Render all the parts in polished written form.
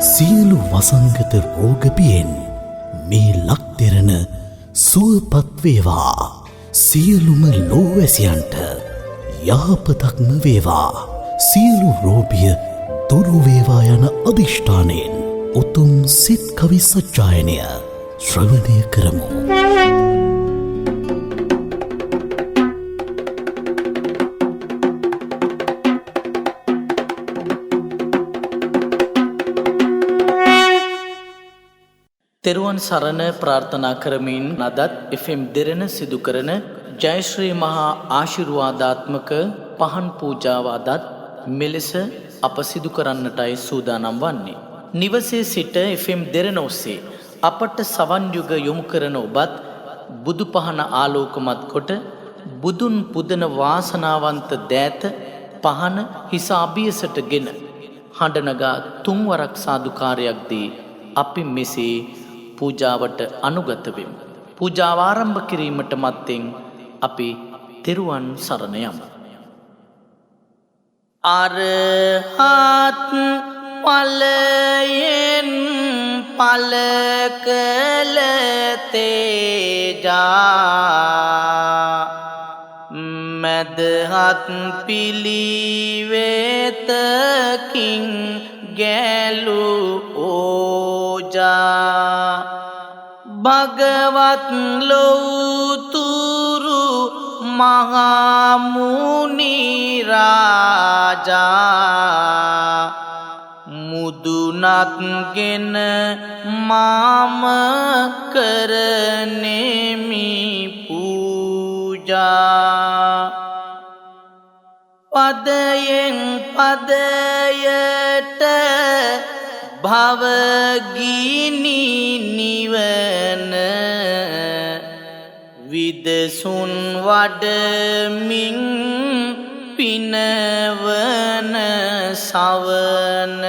සියලු වසංගත රෝග පියෙන් මේ ලක්දෙරණ සුවපත් වේවා. සියලුම ලෝවැසියන්ට යහපතක්ම වේවා. සියලු රෝගිය දුරු වේවා යන අදිෂ්ඨානයෙන් උතුම් සිත් කවි සජ්ජායනය ශ්‍රවණය කරමු. තෙරුවන් සරණ ප්‍රාර්ථනා කරමින් අදත් FM දෙරණ සිදු කරන ජයශ්‍රී මහා ආශිර්වාදාත්මක පහන් පූජාව අදත් මෙලෙස අප සිදු කරන්නටයි සූදානම් වන්නේ. නිවසේ සිට FM දෙරණ ඔස්සේ අපට සවන් යුග යොමු කරන ඔබත් බුදු පහන ආලෝකමත් කොට බුදුන් පුදන වාසනාවන්ත දෑත පහන හිස අභියසටගෙන හඬනගා තුන්වරක් සාදුකාරයක් දී අපි මෙසේ පූජාවට අනුගත වෙමු. පූජාව ආරම්භ කිරීමට මත්තෙන් අපි තෙරුවන් සරණ යමු. අරහත් ඵලයෙන් ඵල කළ තේජා මදහත් පිළිවෙතකින් ගැලු ඕජා භගවත් ලෝතුරු මහමුනි රාජා මුදුනත් ගෙන මාම කරනෙමි පූජා පදයෙන් පදයට භවගිනි නිවන විදසුන් වඩමින් පිනවන සවන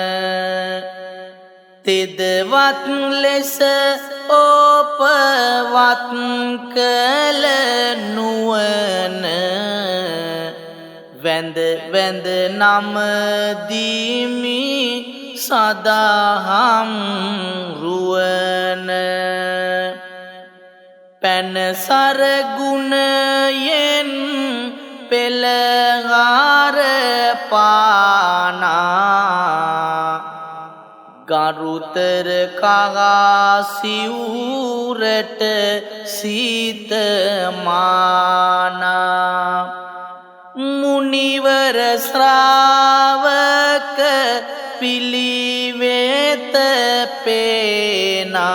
තෙදවත් ලෙස ඕපවත් කළ නුවන වැඳ වැඳ නමදිමි සදාහම් රුවන පැනසර ගුණයෙන් පෙළහාර පානා ගරුතර කගාසිවුරට සීතමානා මුනිවර ශ්‍රාවක පිළිවෙත පේනා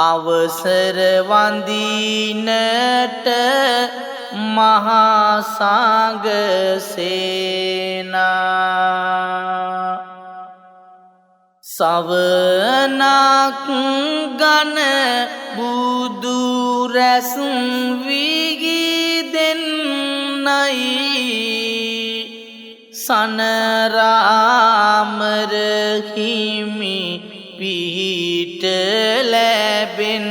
අවසර වඳිනට මහා සංඝ සේනා සවනක් ගන බුදු රැස් විගිදෙන්නයි සනරාමර හිමි පිහිට ලැබෙන්නයි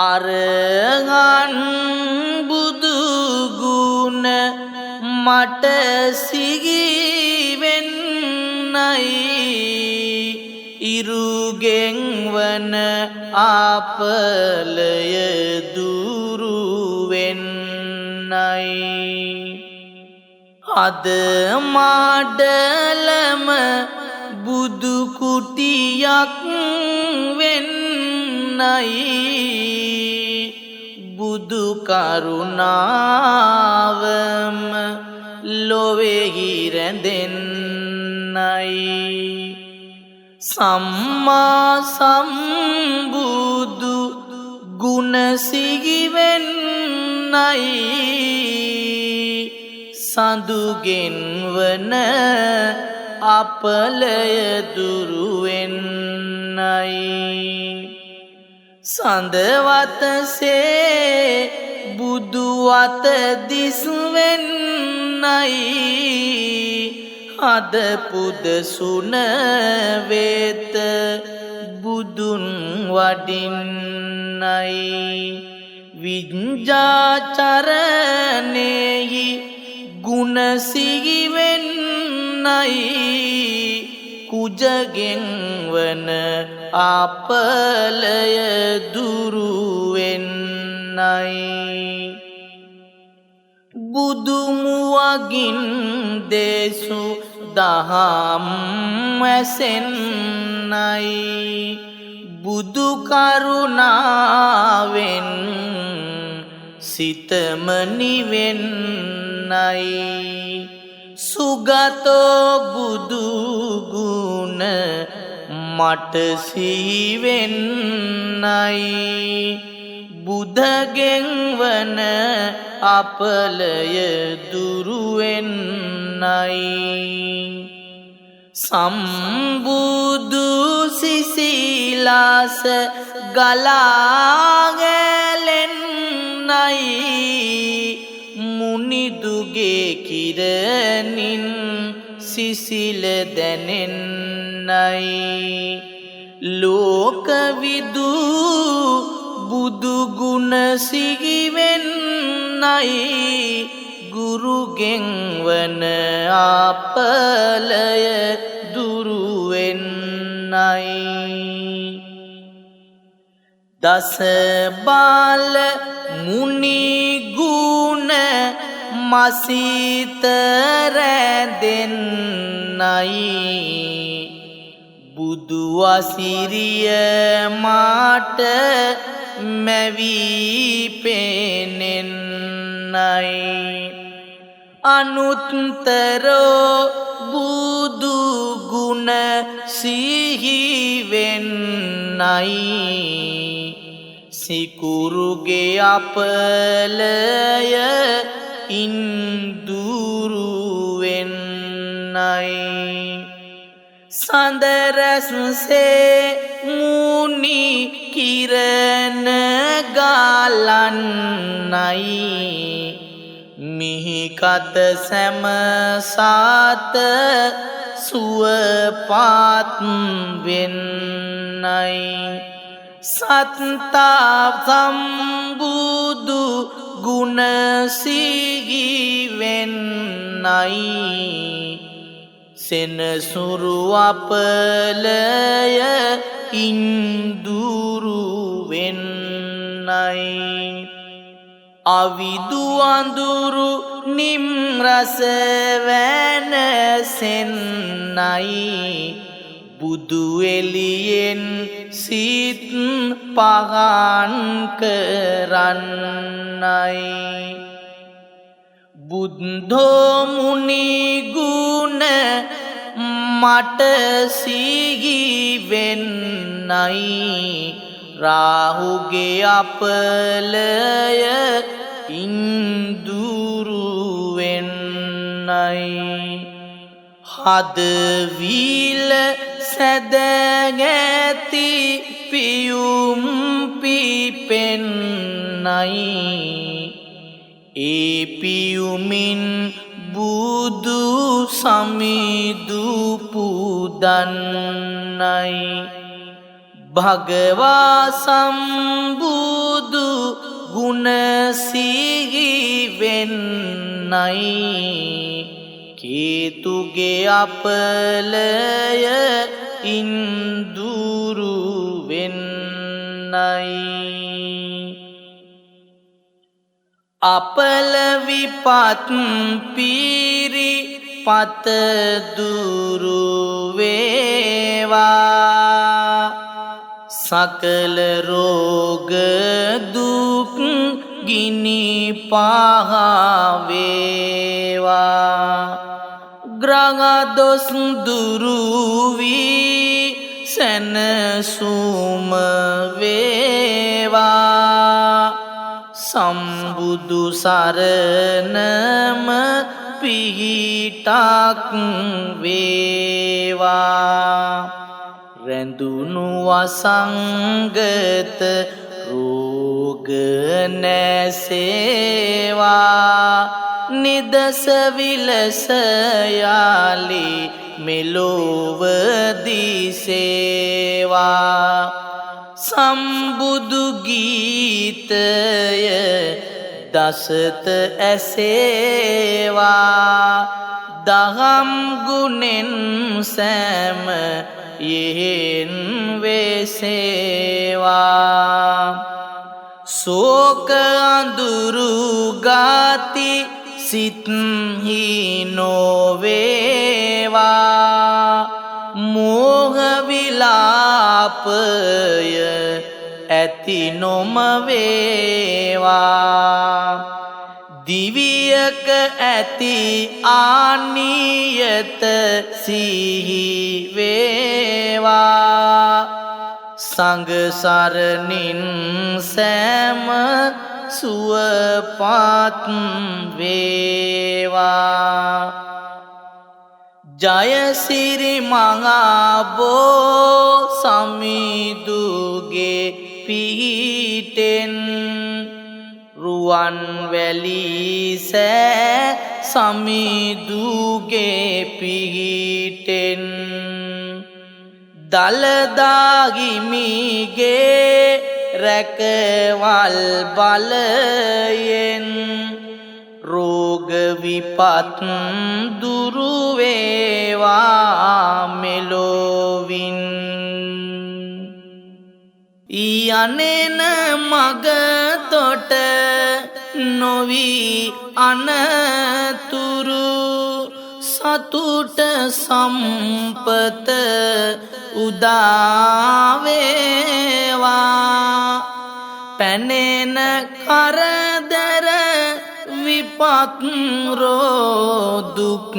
අරහන් බුදු ගුණ මට සිහිවෙන්නයි ඉරුගෙන් වන ආපලය දුරු වෙන්නයි අද මාඩලම බුදු කුටියක් වෙන්නයි බුදු කරුණාවම ලොවෙහි රැඳෙන්නයි සම්මා සම්බුදු ගුණ සිහිවෙන්නයි සඳුගෙන් වන අපලය දුරුවෙන්නයි සඳවතසේ බුදුවත දිස්වෙන්නයි අද පුදසුන වෙත බුදුන් වඩින්නයි විඤ්ඤාචරණෙහි ගුණ සිහිවෙන්නයි කුජගෙන් වන අපලය දුරුවෙන්නයි බුදුමුවගින් දේසු දහම් ඇසෙන්නයි බුදු කරුණාවෙන් සිතම නිවෙන්නයි සුගතෝ බුදු ගුණ මට සිහිවෙන්නයි බුදගෙන් වන අපලය දුරුවෙන්නයි සම්බුදු සිසිලාස ගලාගැලෙන්නයි මුනිදුගේ කිරණින් සිසිල දැනෙන්නයි ලෝකවිදු බුදුගුණ සිහිවෙන්නයි ගුරුගෙන් වන අපලය දුරුවෙන්නයි දස බාල මුනිගුණ මසිත රැඳෙන්නයි බුදු අසිරිය මාට මැවී පෙනෙන්නයි අනුත්තරෝ බුදු ගුණ සිහිවෙන්නයි සිකුරුගේ අපලය ඉන්දුරුවෙන්නයි සඳරැස්සේ මුනි කිරණ ගලන්නයි මිහිකත සැමසාත සුවපත් වෙන්නයි සත්තා සම්බුදු ගුණ සිහිවෙන්නයි සෙනසුරු අපලය ඉන්දුරුවෙන්නයි අවිදු අඳුරු නිම්රස වැනසෙන්නයි බුදු එළියෙන් සිත් පහන් කරන්නයි බුද්ධෝ මුනි ගුණ මට සිහිවෙන්නයි රාහුගේ අපලය ඉන්දුරුවෙන්නයි හදවිල සැදගැති පියුම් පිපෙන්නයි ඒ පියුමින් බුදු සමිදු පුදන්නයි භගවා සම්බුදු ගුණ සිහිවෙන්නයි කේතුගේ අපලය ඉන්දුරුවෙන්නයි අපල විපත් පීරි පත දුරුවේවා සකල රෝග දුක් ගිනි පහවේවා ග්‍රහ දොස් දුරු වී සැනසුම වේවා සම්බුදු සරණම පිහිටක් වේවා රැඳුණු වසංගත රෝග නැසේවා නිදස විලස යාලි මෙලොව දිසේවා සම්බුදු ගීතය දසත ඇසේවා දහම් ගුණෙන් සෑම යෙහෙන් වෙසේවා සෝක අඳුරු ගාති සිත්හි නොවේවා මෝහ විලාපය ඇති නොම වේවා දිවියක ඇති ආනියත සිහි වේවා සංඝ සරණින් සෑම සුවපත් වේවා ජය සිරි මහබෝ සමිඳුගේ පිහිටෙන් රුවන්වැලි සෑ සමිඳුගේ පිහිටෙන් දළදා හිමිගේ රැකවල් බලයෙන් රෝග විපත් දුරු වේවා මෙලොවින් යන්නේන මග තොට නොවි අනතුරු සතුට සම්පත උදා වේවා පැනෙන කරදර විපත් රෝදුක්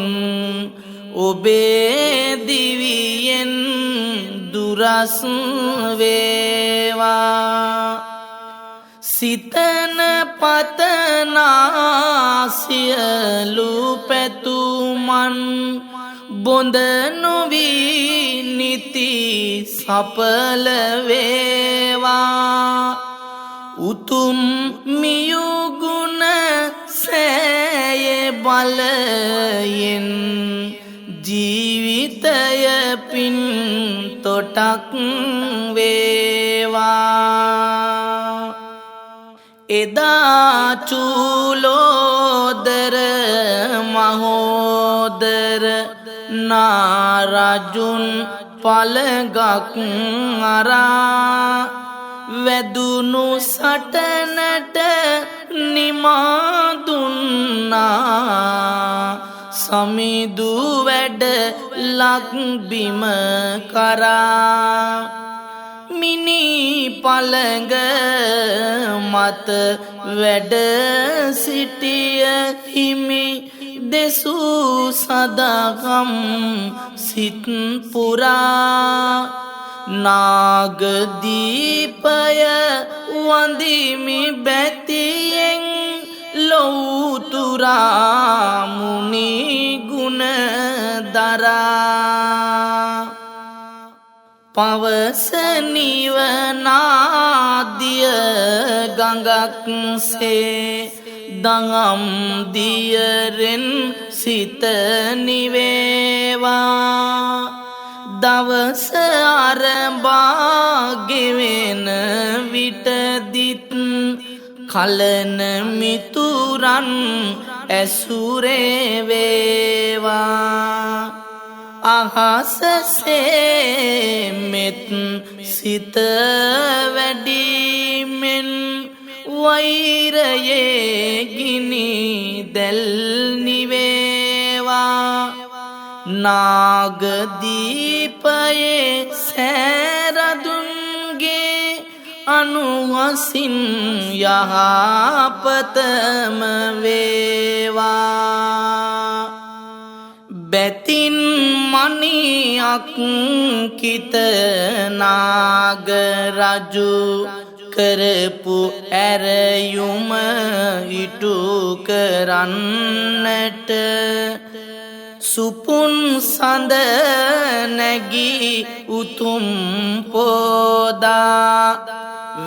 ඔබේ දිවියෙන් දුරස් වේවා සිතන පතනා සියලු පැතුමන් බොඳ නොවී නිති සඵල වේවා උතුම් මියුගුණ සෑය බලයෙන් ජීවිතය පින් තොටක් වේවා එදා චූලෝදර මහෝදර නාරජුන් පළගක් අරා වැදුණු සටනට නිමා දුන්නා සමිඳු වැඩ ලක්බිම කරා මිනි පළඟ මත වැඩ සිටිය හිමි දෙසූ සදහම් සිත් පුරා නාගදීපය වඳිමි බැතියෙන් ලොව්තුරා මුනි ගුණ දරා පවස නිවනාදිය ගඟක් සේ දහම් දියරෙන් සිත නිවේවා දවස අරඹා ගෙවෙන විටදිත් කලන මිතුරන් ඇසුරේ වේවා අහසසේ මෙත් සිත වැඩිමෙන් වෛරයේ ගිනි දැල් නිවේවා නාගදීපයේ සෑරදුන්ගේ අනුහසින් යහපතම වේවා බැතින් මණියක් කිත නාග රජු කරපු ඇරයුම ඉටු කරන්නට සුපුන් සඳ නැගී උතුම් පෝදා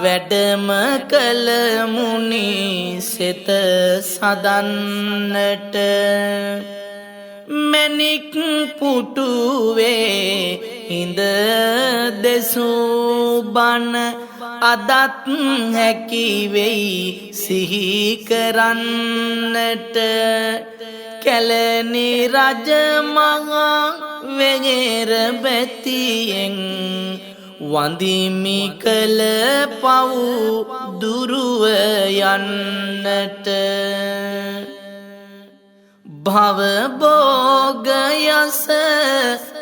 වැඩම කළ මුනි සෙත සදන්නට මැණික් පුටුවේ හිඳ දෙසූ බණ අදත් හැකි වෙයි සිහි කරන්නට කැලණි රජ මහා වෙහෙර බැතියෙන් වඳිමි කළ පව් දුරුව යන්නට භව භෝගයස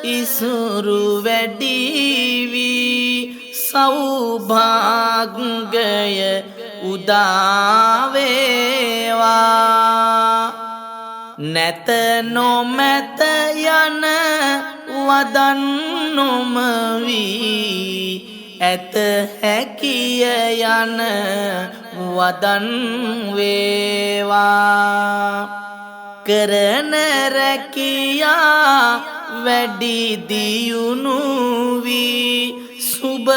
ඉසුරු වැඩිවි සෞභාග්‍යය උදාවේවා නැත නොමැත යන වදන් නොමවී ඇත හැකිය යන වදන් වේවා කරන රැකියා වැඩි දියුණු වී සුබ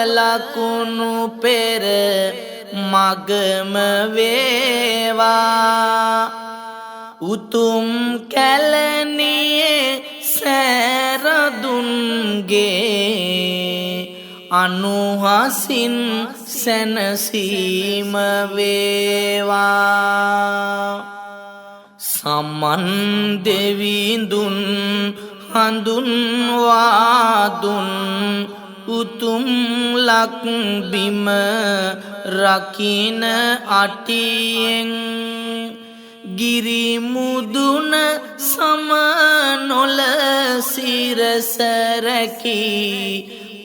ලකුණු පෙර මගම වේවා උතුම් කැලණියේ සෑරදුන්ගේ අනුහසින් සැනසීම වේවා සමන් දෙවිඳුන් හඳුන්වාදුන් උතුම් ලක් බිම රකින අටියෙන් ගිරි මුදුන සමනොල සිරස රැකී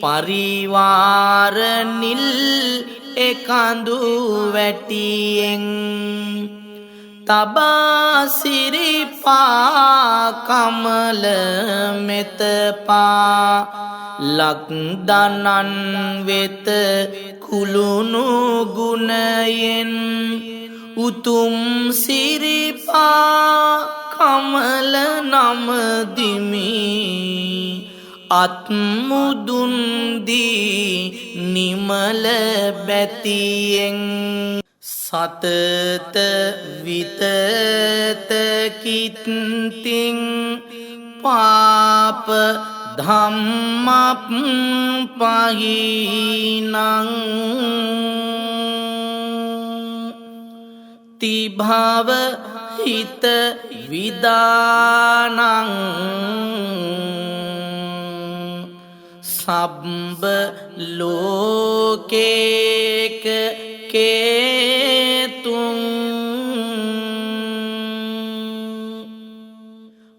පරිවාර නිල් එකඳු වැටියෙන් තබා සිරිපා කමල මෙතපා ලක්දනන් වෙත කුළුණු ගුණයෙන් උතුම් සිරිපා කමල නමදිමි අත්මුදුන්දී නිමල බැතියෙන් සතත විතත කිත්තිං පාප ධම්මප් පහිනං තිභව හිත විදානං සබ්බ ලෝකේක කේතුං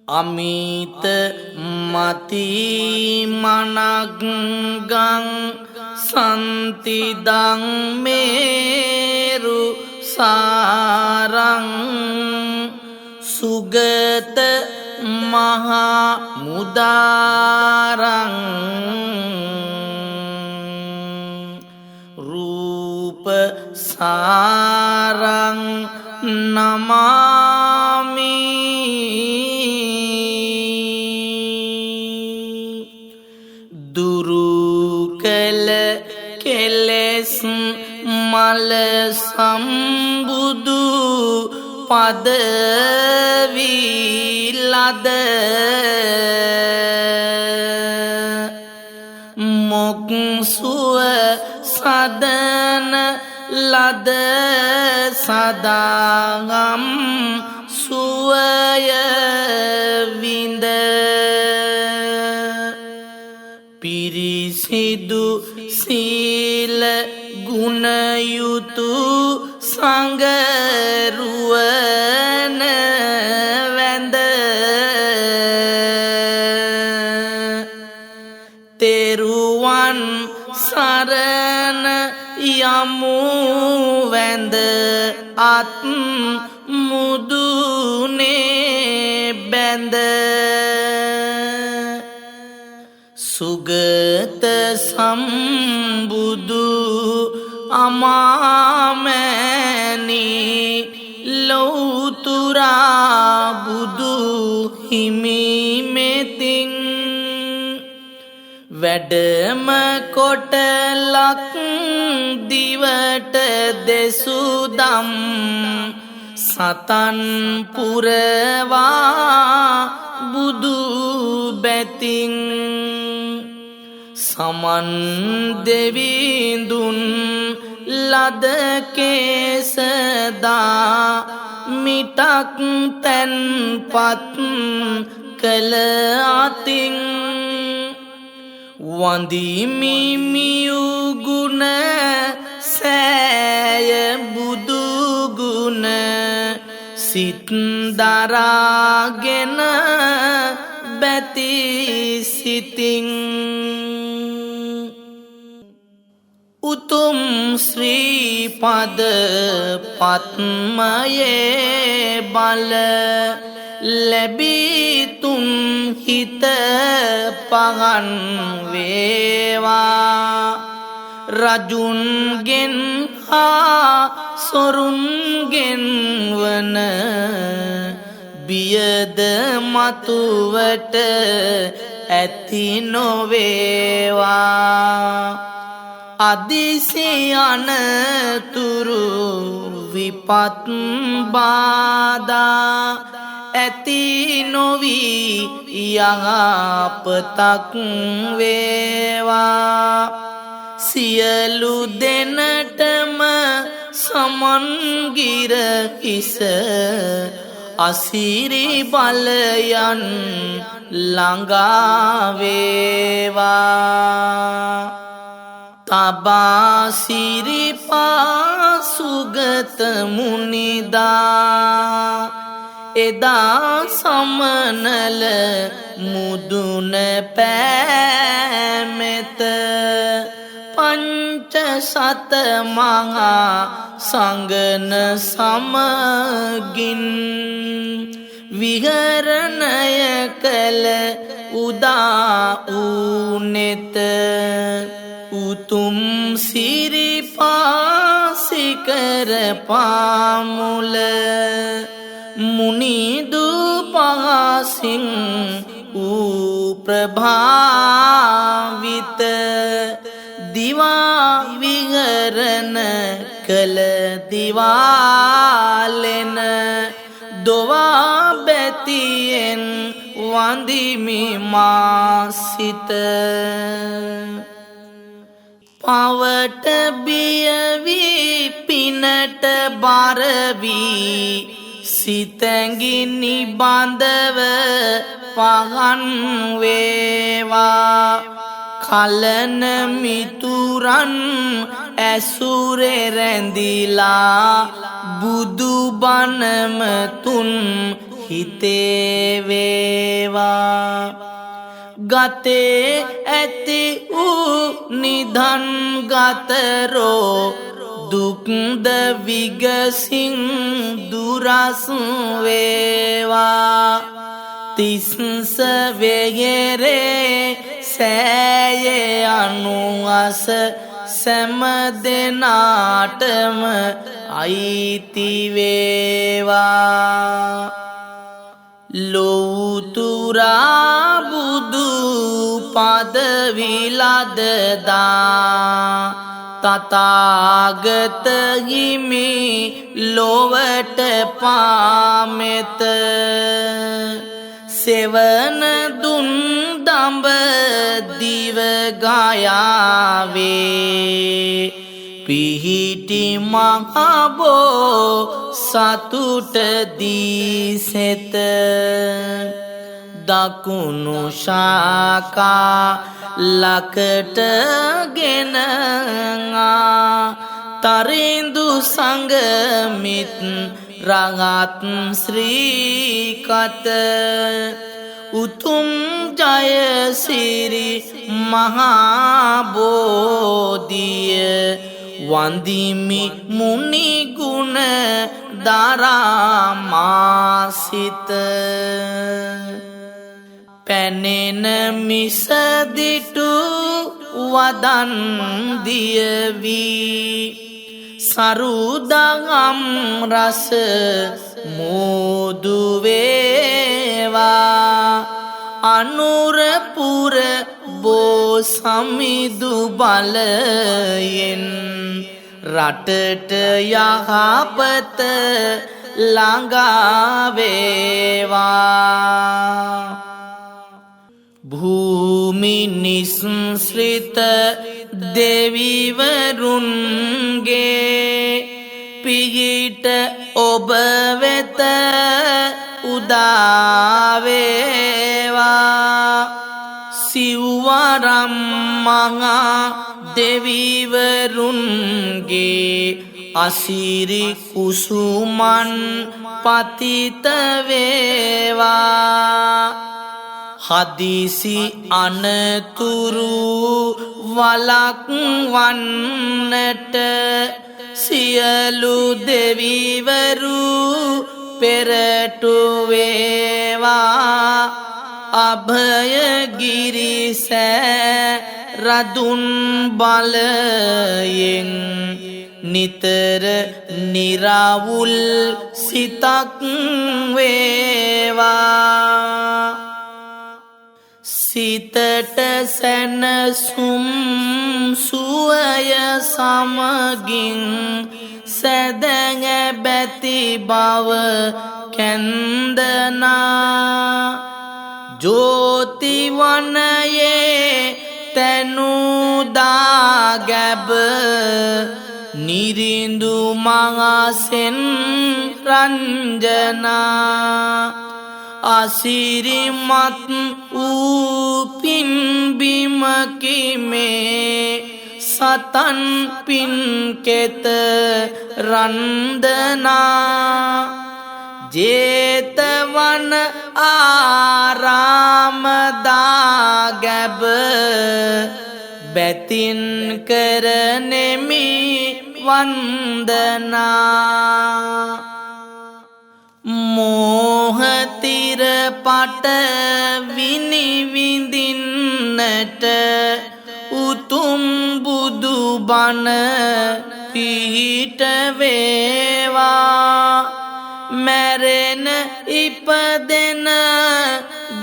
අමිත මති මනග්ගං සන්තිදං මේරු සාරං සුගත මහා මුදාරං රූප සාරං නමාමි දුරු කළ කෙලෙස් මල සම්බුදු පදවිලද මොක්සුව සදන ලද සදාගම් සුවය විඳ පිරිසිදු සීල ගුණයුතු සංගරුවන වැඳ තෙරුවන් සරණ යමු වැඳ අත් මුදුනේ බැඳ සුගත සම්බුදු අමාමැනි ලෞතුරා බුදු හිමි මෙතින් වැඩම කොට ලක් දිවට දෙසුදම් සතන් පුරවා බුදු බැතින් සමන් දෙවිඳුන් ලද කේසදා මිටක් තැන්පත් කළ අතින් වඳිමි මියුගුණ සෑය බුදුගුණ සිත් දරාගෙන බැති සිතින් උතුම් ශ්‍රී පද පත්මයේ බල ලැබීතුන් හිත පහන් වේවා රජුන්ගෙන් හා සොරුන්ගෙන් වන බියද මතුවට ඇති නොවේවා අදිසි අනතුරු විපත් බාධා ඇති නොවී යහපතක් වේවා සියලු දෙනටම සමන්ගිර හිස අසිරි බලයන් ළඟා වේවා තබා සිරිපා සුගත මුනිදා එදා සමනල මුදුන පෑමෙත පංච සත මහා සංගන සමගින් විහරණය කළ උදා ඌනෙත උතුම් සිරිපාසිකර පාමුල මුනිදු පහසින් වූ ප්‍රභාවිත දිවා විහරණ කළ දිවාලෙන දොවා බැතියෙන් වඳිමි මාසිත පවට බියවී පිනට බරවී සිතැඟි නිබඳව පහන් වේවා කලන මිතුරන් ඇසුරේ රැඳිලා බුදු බණම තුන් හිතේ වේවා ගතේ ඇති වූ නිධන් ගතරෝ දුක්ද විගසින් දුරස් වේවා තිස්ස වෙගෙරේ සෑයේ අනුවස සැම දෙනාටම අයිති වේවා ලෝතුරා බුදු පදවිලදදා තථාගත හිමි ලොවට පාමෙත සෙවන දුන් දඹ දිව ගයාවේ පිහිටි මහබෝ සතුට දීසෙත දකුණු ශාකා ලකට ගෙනආ තරිඳු සංගමිත් රහත් ශ්‍රීකත උතුම් ජයසිරි මහා බෝධිය වන්දිමි මුනි ගුණ දරාමාසිත පැනෙන මිසදිටු වදන් දියවී සරුදගම් රස මෝදු වේවා අනුරපුර බෝ සමිදු බලයෙන් රටට යහපත ළඟා වේවා භූමි නිස්ෘත දෙවිවරුන්ගේ පිහිට ඔබ වෙත උදාවේවා සිව්වරම් මහා දෙවිවරුන්ගේ අසිරි කුසුමන් පතිත වේවා හදිසි අනතුරු වළක්වන්නට සියලු දෙවිවරු පෙරටු වේවා අභයගිරිසෑ රදුන් බලයෙන් නිතර නිරවුල් සිතක් වේවා සිතට සැනසුම් සුවය සමගින් සැදැඟබැති බව කැන්දනා ජෝතිවනයේ තැනුදාගැබ නිරිඳු මඟසෙන් රංජනා අසිරිමත් වූ පින්බිමකි මේ සතන් පින්කෙත රන්දනා ජේතවන ආරාමදාගැබ බැතින් කරනෙමි වන්දනා මෝහතිර පට විනිවිඳින්නට උතුම් බුදු බණ පිහිට වේවා මැරෙන ඉපදෙන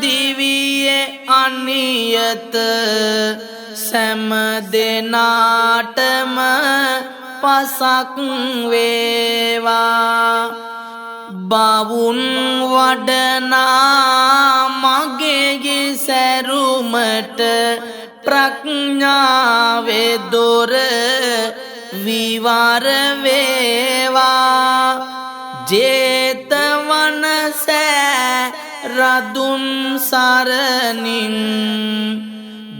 දිවියේ අනියත සෑම දෙනාටම පසක් වේවා බවුන් වඩනා මගේ සැරුමට ප්‍රඥාවේ දොර විවර වේවා ජේතවන සෑ රදුන් සරණින්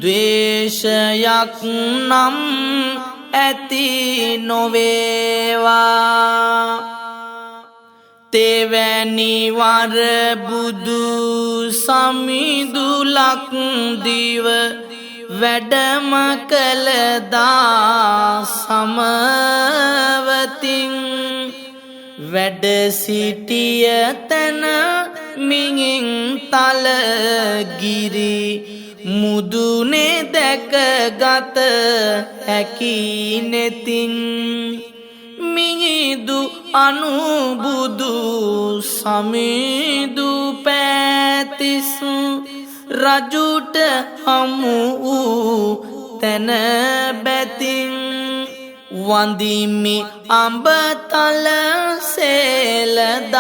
ද්වේෂයක් නම් ඇති නොවේවා තෙවැනි වර බුදු සමිඳුලක් දිව වැඩම කළදා සමවතින් වැඩ සිටිය තැන මිහින් තලගිරි මුදුනේ දැකගත හැකි නෙතින් මිහිදු අනුබුදු සමිඳු පැතිස් රජුට හමු වූ තැන බැතින් වඳිමි අඹතල සේලදාගැබ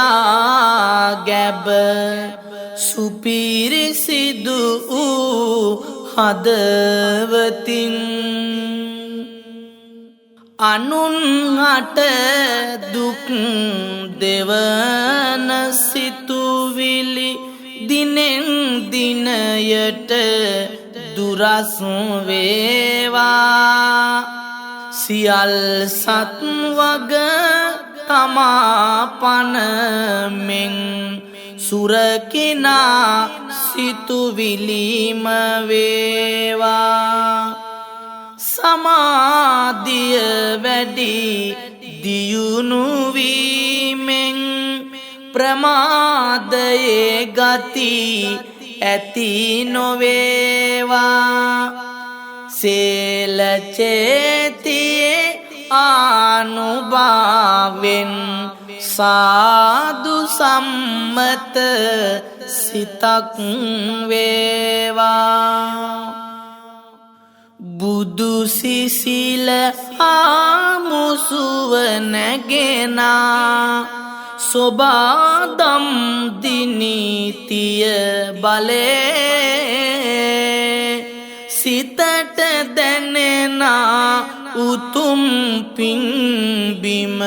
සුපිරිසිදු වූ හදවතින් අනුන්හට දුක් දෙවන සිතුවිලි දිනෙන් දිනයට දුරස් වේවා සියල් සත් වග තමා පනමෙන් සුරකිනා සිතුවිලිම වේවා සමාධිය වැඩි දියුණු වීමෙන් ප්‍රමාදයේ ගති ඇති නොවේවා සේල චේතියේ ආනුභාවෙන් සාදු සම්මත සිතක් වේවා බුදු සිසිල ආමුසුව නැගෙනා සොබාදම් දිනීතිය බලේ සිතට දැනෙන ලැබෙනා උතුම් පින්බිම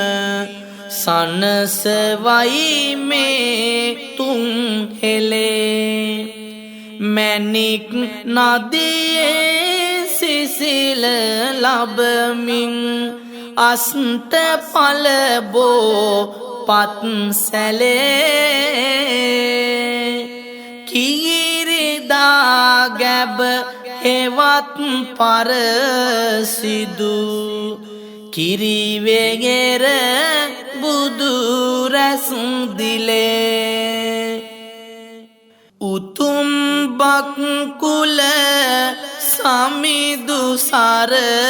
සනසවයි මේ තුන් හෙලේ මැණික් නදියේ සිසිල ලබමින් අස්ත පලබෝ පත් සැලේ කීරිදා ගැබ හෙවත් පරසිදු කිරිවෙගෙර බුදු රැස් දිලේ උතුම් බක්කුල සමිදු සරණින්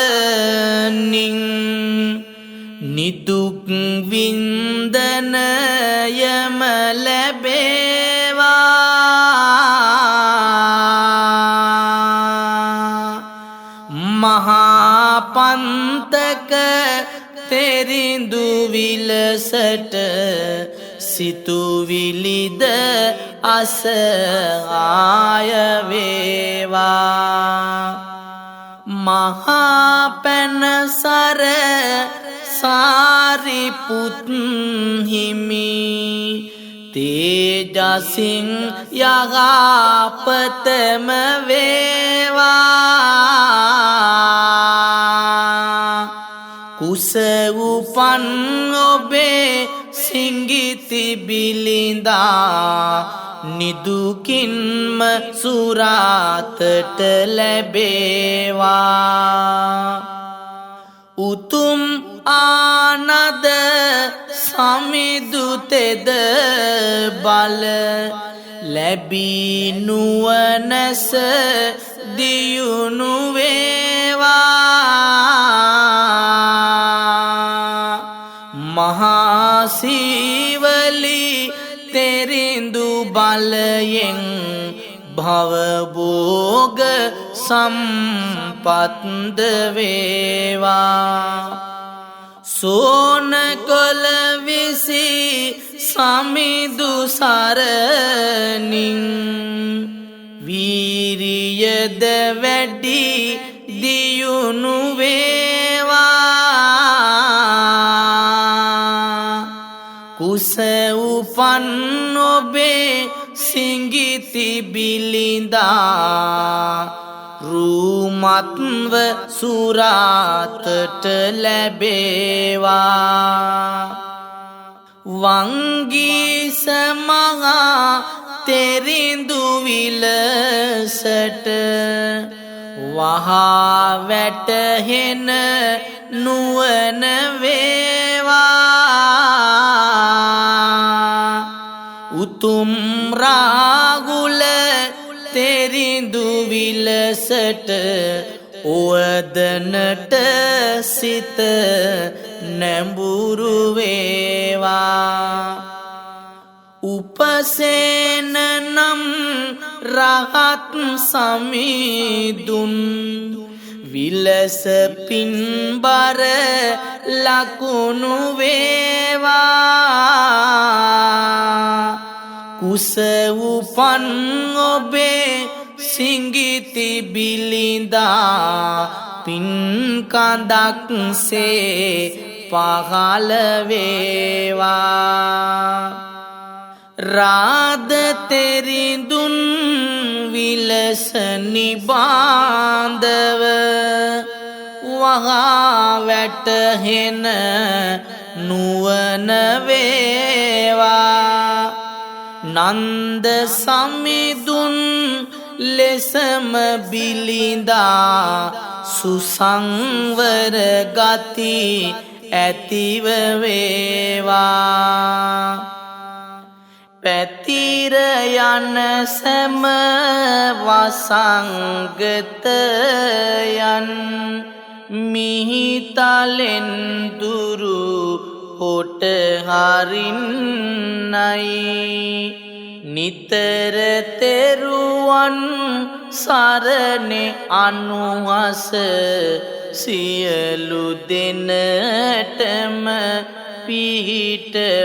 නිදුක් වින්දනයම ලැබේවා මහා පන්තක තෙරිඳු විලසට සිතුවිලිද අස ආය වේවා මහා පැනසර සාරිපුත් හිමි තේජසින් යහපතම වේවා කුස උපන් ඔබේ සිංගිති බිලිඳා නිදුකින්ම සුරාතට ලැබේවා උතුම් ආනද සමිදු තෙද බල ලැබී නුවණැස දියුණු වේවා මහා සීවලි තෙරිඳු බලයෙන් භවභෝග සම්පත්ද වේවා සෝනකොළ විසි සමිදු සරණින් වීරියද වැඩි දියුණු වේවා කුස උපන් ඔබේ සිංගිති බිලිඳා රූමත්ව සුරාතට ලැබේවා වංගී සමහා තෙරිඳු විලසට වහා වැටහෙන නුවණ වේවා උතුම් රාගුල තෙරිඳු විලසට ඔවදනට සිත නැඹුරු වේවා උපසේන නම් රහත් සමිඳුන් විලස පින්බර ලකුණු වේවා කුස උපන් ඔබේ සිංගිති බිලිඳා පින් කඳක් සේ පහළ වේවා රාද තෙරිඳුන් විලස නිබාඳව වහා වැටහෙන නුවණ වේවා නන්ද සමිඳුන් ලෙසම බිලිඳා සුසංවර ගති ඇතිව වේවා පැතිර යන සෑම වසංගතයන් මිහිතලෙන් දුරු හොට හරින්නයි නිතර තෙරුවන් සරණේ අනුහස සියලු දෙනටම පිහිටවන්නයි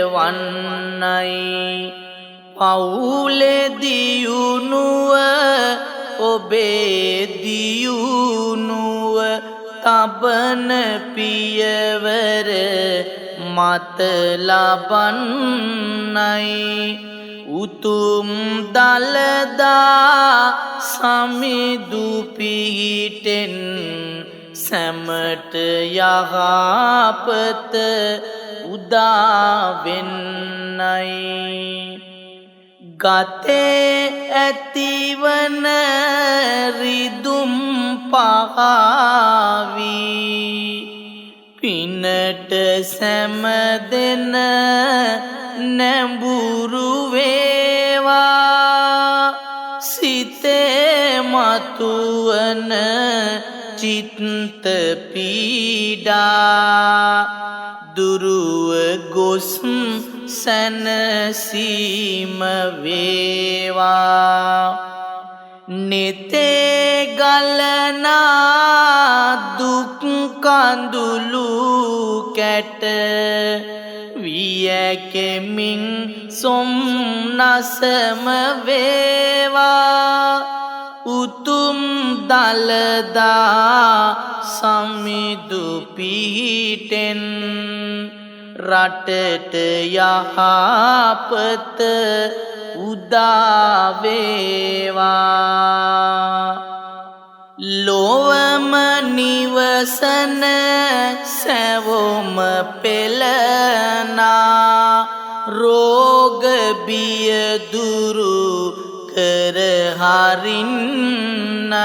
පවුලේ දියුණුව ඔබේ දියුණුව තබන පියවර මත ලබන්නයි උතුම් දළදා සමිඳු පිහිටෙන් සැමට යහපත උදාවෙන්නයි ගතේ ඇතිවන රිදුම් පහවී පිනට සැමදෙන නැඹුරු වේවා සිතේ මතුවන චිත්ත පීඩා දුරුව ගොස් සැනසීම වේවා නෙතේ ගලනා දුක් කඳුළු කැට වියැකෙමින් සොම්නසම වේවා උතුම් දළදා සමිඳු පිහිටෙන් රටට යහපත උදාවේවා ලොවම නිවසන සැවොම පෙළනා රෝග බිය දුරු කර හරින්නයි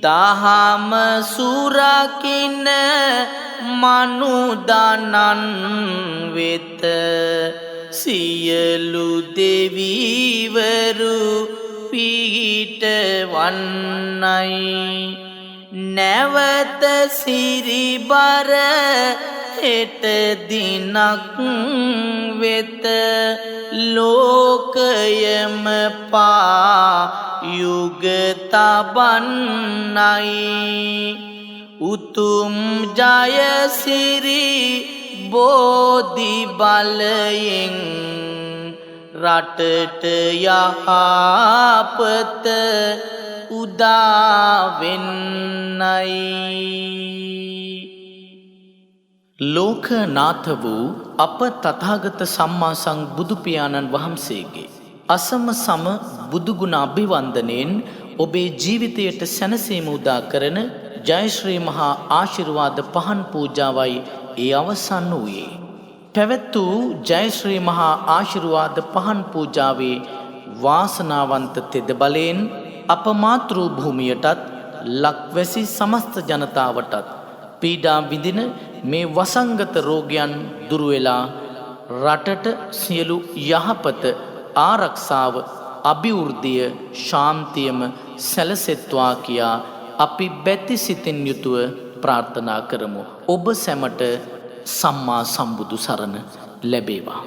දහම සුරකින මනුදනන් වෙත සියලු දෙවිවරු පිහිටවන්නයි නැවත සිරිබර හෙට දිනක් වෙත ලෝකයම පා යුග තබන්නයි උතුම් ජයසිරි බෝධි බලයෙන් රටට යහපත උදාවෙන්නයි ලෝකනාථ වූ අප තථාගත සම්මා සම්බුදු පියාණන් වහන්සේගේ අසම සම බුදුගුණ අභිවන්දනයෙන් ඔබේ ජීවිතයට සැනසීම උදා කරන ජය ශ්‍රී මහා ආශිර්වාද පහන් පූජාවයි ඒ අවසන් වූයේ. පැවැත් වූ ජය ශ්‍රී මහා ආශිර්වාද පහන් පූජාවේ වාසනාවන්ත තෙද බලයෙන් අප මාතෘ භූමියටත් ලක්වැසි සමස්ත ජනතාවටත් පීඩා විඳින මේ වසංගත රෝගයන් දුරු වෙලා රටට සියලු යහපත ආරක්ෂාව අභිවෘද්ධිය ශාන්තියම සැලසෙත්වා කියා අපි බැති සිතින් යුතුව ප්‍රාර්ථනා කරමු. ඔබ සැමට සම්මා සම්බුදු සරණ ලැබේවා.